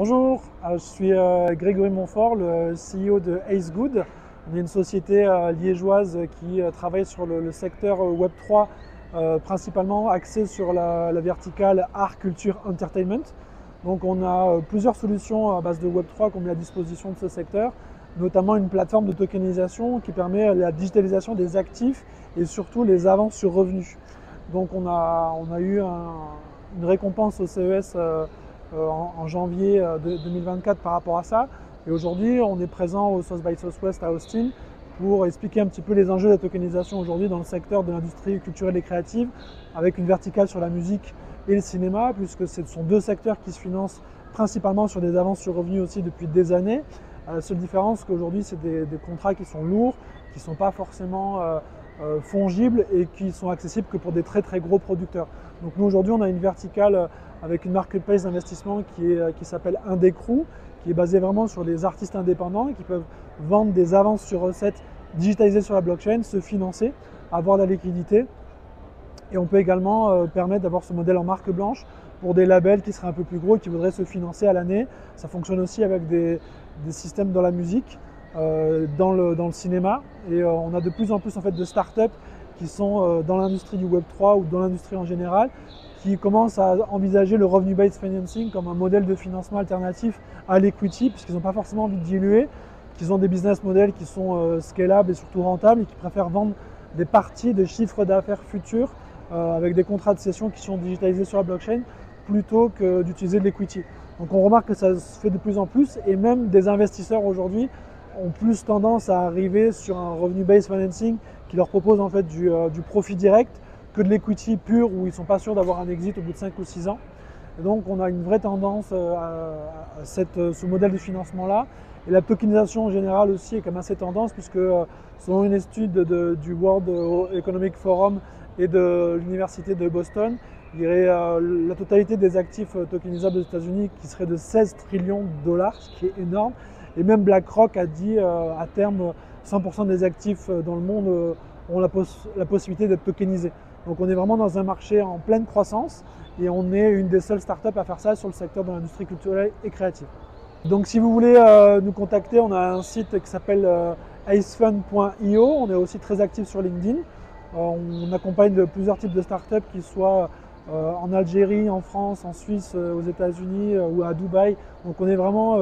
Bonjour, je suis Grégory Montfort, le CEO de AceGood. On est une société liégeoise qui travaille sur le secteur Web3, principalement axé sur la verticale art, culture, entertainment. Donc on a plusieurs solutions à base de Web3 qu'on met à disposition de ce secteur, notamment une plateforme de tokenisation qui permet la digitalisation des actifs et surtout les avances sur revenus. Donc on a eu une récompense au CES en janvier 2024 par rapport à ça. Et aujourd'hui, on est présent au South by Southwest à Austin pour expliquer un petit peu les enjeux de la tokenisation aujourd'hui dans le secteur de l'industrie culturelle et créative, avec une verticale sur la musique et le cinéma, puisque ce sont deux secteurs qui se financent principalement sur des avances sur revenus aussi depuis des années. La seule différence, c'est qu'aujourd'hui, c'est des contrats qui sont lourds, qui ne sont pas forcément fongibles et qui sont accessibles que pour des très très gros producteurs. Donc nous aujourd'hui on a une verticale avec une marketplace d'investissement qui s'appelle Indecrew, qui est basée vraiment sur des artistes indépendants qui peuvent vendre des avances sur recettes digitalisées sur la blockchain, se financer, avoir de la liquidité. Et on peut également permettre d'avoir ce modèle en marque blanche pour des labels qui seraient un peu plus gros et qui voudraient se financer à l'année. Ça fonctionne aussi avec des systèmes dans la musique, dans le cinéma, et on a de plus en plus en fait de startups qui sont dans l'industrie du Web3 ou dans l'industrie en général, qui commencent à envisager le revenue-based financing comme un modèle de financement alternatif à l'equity, puisqu'ils n'ont pas forcément envie de diluer, qu'ils ont des business models qui sont scalables et surtout rentables et qui préfèrent vendre des parties de chiffre d'affaires futurs avec des contrats de cession qui sont digitalisés sur la blockchain plutôt que d'utiliser de l'equity. Donc on remarque que ça se fait de plus en plus et même des investisseurs aujourd'hui ont plus tendance à arriver sur un revenue-based financing qui leur propose en fait du profit direct que de l'equity pur où ils ne sont pas sûrs d'avoir un exit au bout de 5 ou 6 ans. Et donc on a une vraie tendance à ce modèle de financement-là. Et la tokenisation en général aussi est comme assez tendance puisque selon une étude du World Economic Forum et de l'Université de Boston, il y aurait la totalité des actifs tokenisables aux États-Unis qui serait de 16 trillions de dollars, ce qui est énorme. Et même BlackRock a dit à terme 100% des actifs dans le monde ont la possibilité d'être tokenisés. Donc on est vraiment dans un marché en pleine croissance et on est une des seules startups à faire ça sur le secteur de l'industrie culturelle et créative. Donc si vous voulez nous contacter, on a un site qui s'appelle acefund.io. On est aussi très actif sur LinkedIn. On accompagne plusieurs types de startups qui soient en Algérie, en France, en Suisse, aux États-Unis ou à Dubaï. Donc on est vraiment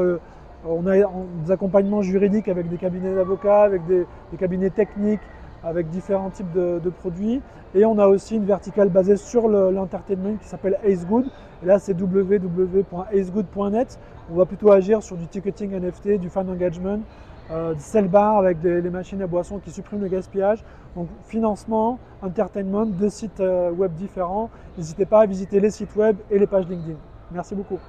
on a des accompagnements juridiques avec des cabinets d'avocats, avec des cabinets techniques, avec différents types de produits. Et on a aussi une verticale basée sur l'entertainment qui s'appelle AceGood. Et là, c'est www.acegood.net. On va plutôt agir sur du ticketing NFT, du fan engagement, du sell bar avec les machines à boissons qui suppriment le gaspillage. Donc financement, entertainment, deux sites web différents. N'hésitez pas à visiter les sites web et les pages LinkedIn. Merci beaucoup.